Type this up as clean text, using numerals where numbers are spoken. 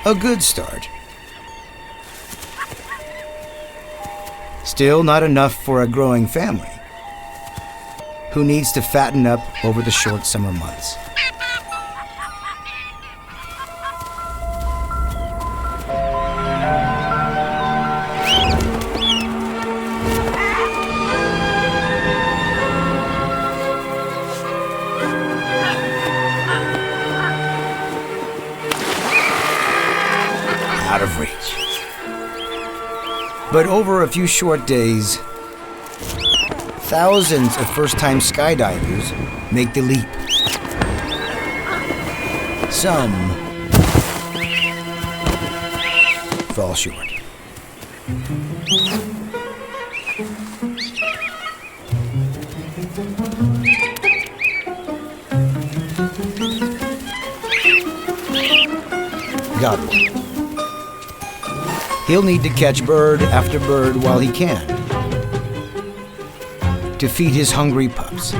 A good start. Still not enough for a growing family who needs to fatten up over the short summer months. Out of reach. But over a few short days, thousands of first-time skydivers make the leap. Some fall short. Got one. He'll need to catch bird after bird while he can to feed his hungry pups.